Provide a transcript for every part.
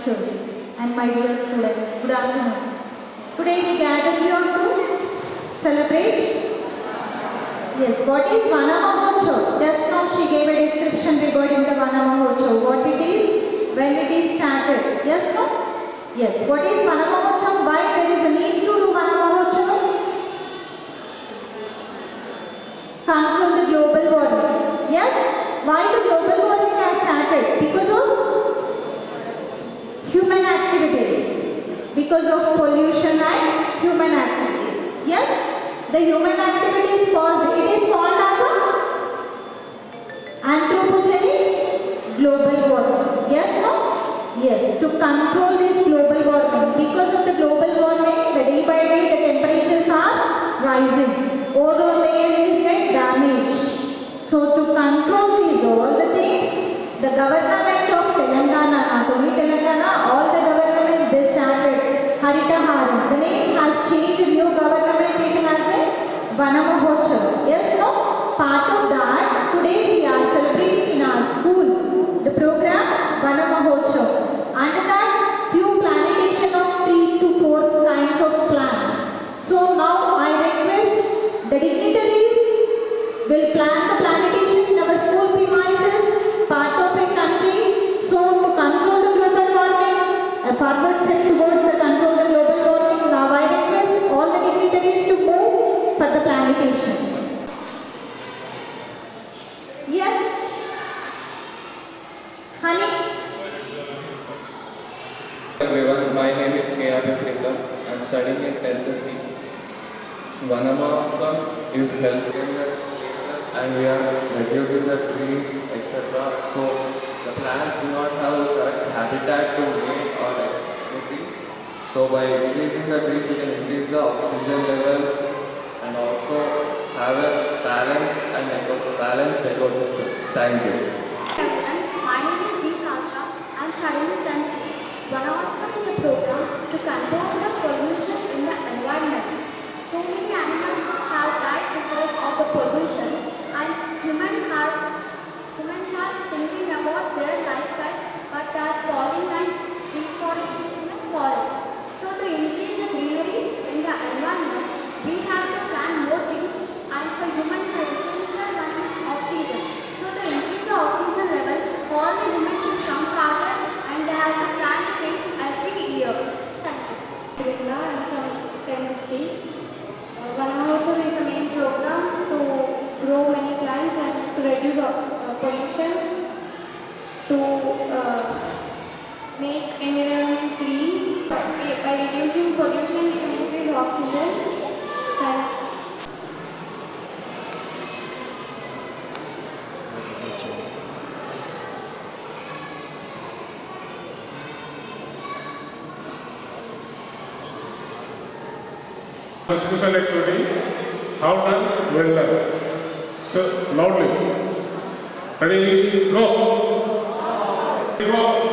teachers and my dear students, good afternoon. Today we gather here to celebrate. Yes, what is Vana Mahotsav? Just now she gave a description regarding the Vana Mahotsav. What it is, when it is started. Yes, no? Yes, what is Vana Mahotsav? Why there is a need to do Vana Mahotsav? Control the global warming. Yes, why the global warming has started? Because of human activities. Because of pollution and human activities. Yes? The human activities caused, it is called as anthropogenic global warming. Yes, no? Yes, to control this global warming. Because of the global warming, the day by day the temperatures are rising. Ozone layer is get damaged. So to control these all the things, the government of Telangana, not only Telangana, all the governments they started Haritaharam. The name has changed, new government taken as a Vana Mahotsav. Yes, no? Part of that, today we are celebrating in our school the program Vana Mahotsav. Under that, few plantation of 3 to 4 kinds of plants. So now I request the dignitaries will plant the plantation in our school premises, part of a country. So to control the global warming, a forward step towards the control the global warming. Now I request all the dignitaries to move for the plantation. Yes, honey. Everyone, my name is K.R. Pritam. I am studying in 10th C. Vana Mahotsav is helping the places and we are reducing the trees, etc. So the plants do not have a correct habitat to mate or anything. So by increasing the trees, we can increase the oxygen levels and also have a balanced ecosystem. Thank you. Everyone, my name is B. Sastra. I am studying in 10th C. Vana Mahotsav is a program to control the pollution in the environment. So many animals have died because of the pollution, and humans are thinking about their lifestyle, but there's falling and deforestation in the forest. So to increase the greenery in the environment, we have to plant more trees, and for humans the essential one is oxygen. So to increase the oxygen level, all the humans should come forward and they have to plant a trees every year. Thank you. Linda, I'm from 10th C. Vana Mahotsav is the main program to grow many plants and to reduce pollution, to make environment clean. By reducing pollution, we can increase oxygen. Thank you. The special activity, how done, well done. So, loudly. Ready, go. Ready, go.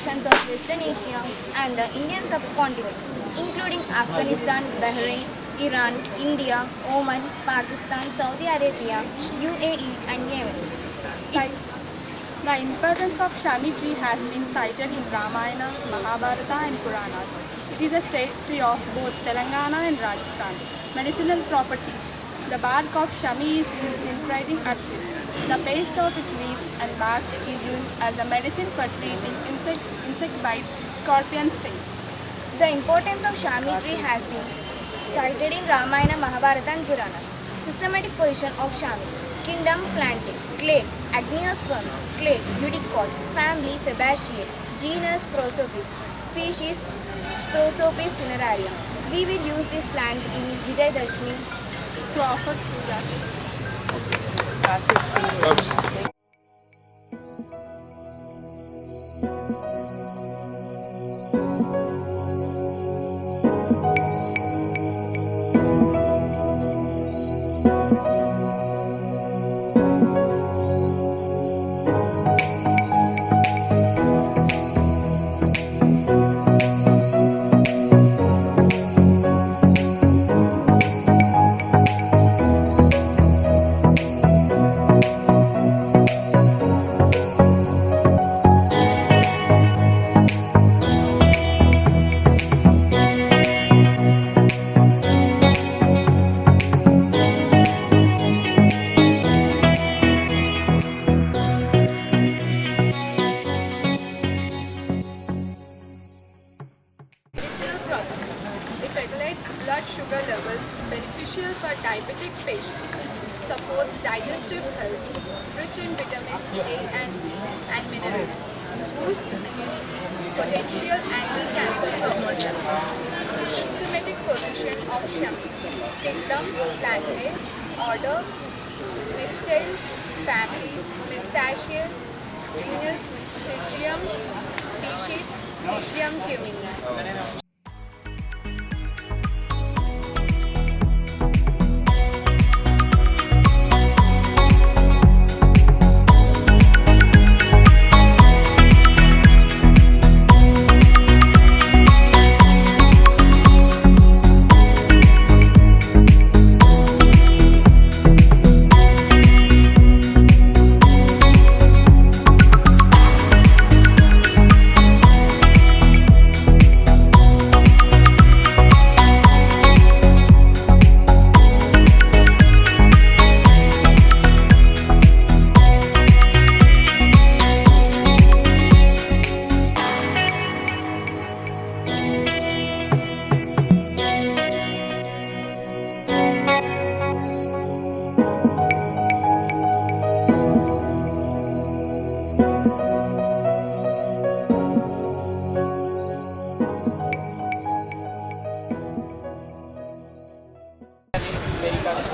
nations of Western Asia and the Indian subcontinent, including Afghanistan, Bahrain, Iran, India, Oman, Pakistan, Saudi Arabia, UAE, and Yemen. The importance of Shami tree has been cited in Ramayana, Mahabharata and Puranas. It is a state tree of both Telangana and Rajasthan. Medicinal properties. The bark of Shami is used in treating arthritis. The paste of its leaves and bark is used as a medicine for treating insect bites, scorpion stings. The importance of Shami tree has been cited in Ramayana, Mahabharata and Puranas. Systematic position of Shami. Kingdom Plantae. Clade Agniospons. Clade Eudicots. Family Fabaceae. Genus Prosopis. Species Prosopis cineraria. We will use this plant in Vijayadashmi To offer pujas. Medicinal product. It regulates blood sugar levels, beneficial for diabetic patients, supports digestive health, rich in vitamins A and C and minerals, boosts immunity, potential anti-cancer promoter. Systematic position of Shami. Kingdom, Plantae, Order, Myrtales, Family, Myrtaceae, Genus, Syzygium, Species, Syzygium cumini.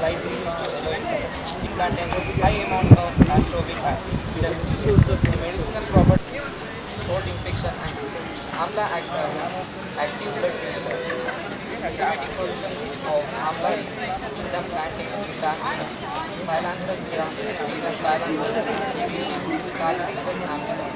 Light release to steroid. It contains high amount of ascorbic acid. The medicinal property throat infection and amla acts as an active blood filter. Systematic position of amla is kingdom plantae, Phyllanthus gram, genus Phyllanthus, species Callicus amla.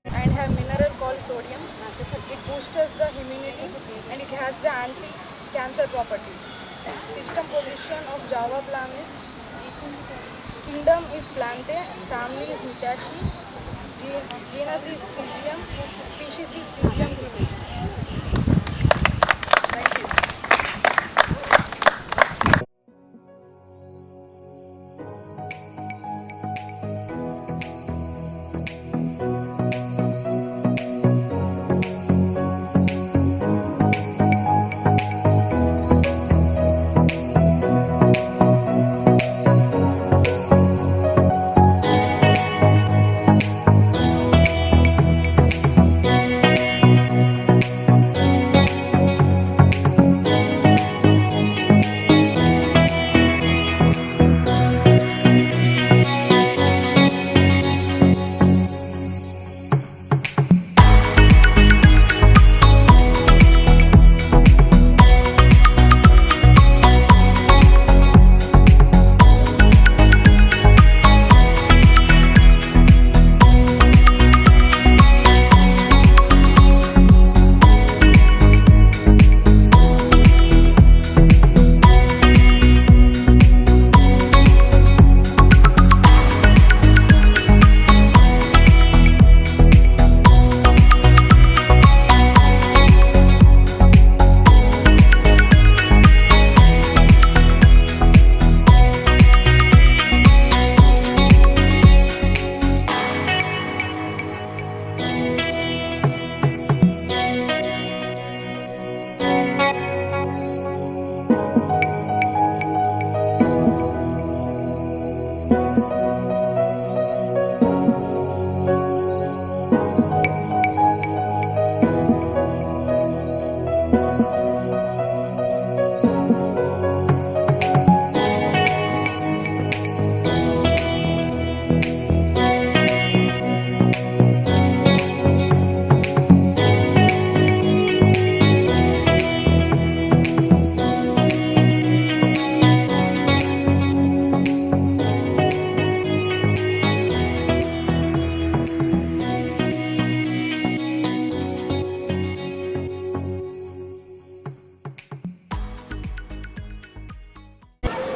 and have mineral called sodium. It boosts the immunity and it has the anti-cancer properties. System position of Java plum is kingdom is Plantae, family is Mitaceae, genus is Syzygium, species is Syzygium green. Thank you.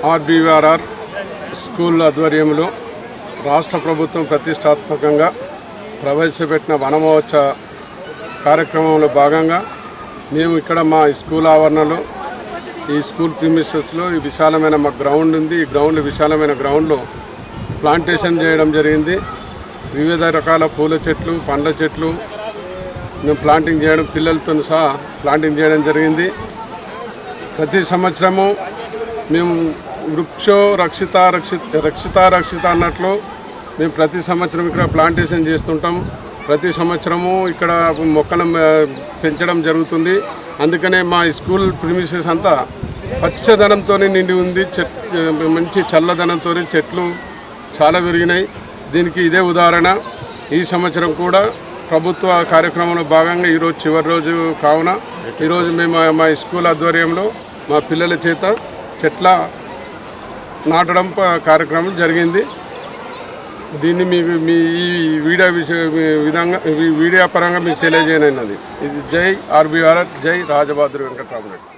R B R R school ఆధ్వర్యంలో రాష్ట్ర ప్రభుత్వం ప్రతిష్టాత్మకంగా ప్రవేశపెట్టిన వనమహోత్సవ కార్యక్రమంలో భాగంగా మేము ఇక్కడ మా స్కూల్ ఆవరణలో ఈ స్కూల్ ప్రిమిసెస్లో ఈ విశాలమైన మా గ్రౌండ్ ఉంది. ఈ గ్రౌండ్ విశాలమైన గ్రౌండ్లో ప్లాంటేషన్ చేయడం జరిగింది. వివిధ రకాల పూల చెట్లు, పండ్ల చెట్లు మేము ప్లాంటింగ్ చేయడం, పిల్లలతో సహా ప్లాంటింగ్ చేయడం జరిగింది. ప్రతి సంవత్సరము మేము వృక్షో రక్షిత అన్నట్లు మేము ప్రతి సంవత్సరం ఇక్కడ ప్లాంటేషన్ చేస్తుంటాం. ప్రతి సంవత్సరము ఇక్కడ మొక్కలు పెంచడం జరుగుతుంది. అందుకనే మా స్కూల్ ప్రిమిసెస్ అంతా పచ్చదనంతో నిండి ఉంది. మంచి చల్లదనంతో చెట్లు చాలా పెరిగినాయి. దీనికి ఇదే ఉదాహరణ. ఈ సంవత్సరం కూడా ప్రభుత్వ కార్యక్రమంలో భాగంగా ఈరోజు చివరి రోజు కావున ఈరోజు మేము మా స్కూల్ ఆధ్వర్యంలో మా పిల్లల చేత చెట్ల నాటడం కార్యక్రమం జరిగింది. దీన్ని మీకు మీ ఈ వీడియో పరంగా మీకు తెలియజేయనన్నది. ఇది జై ఆర్బీఆర్, జై రాజభద్ర వెంకటరామరెడ్డి.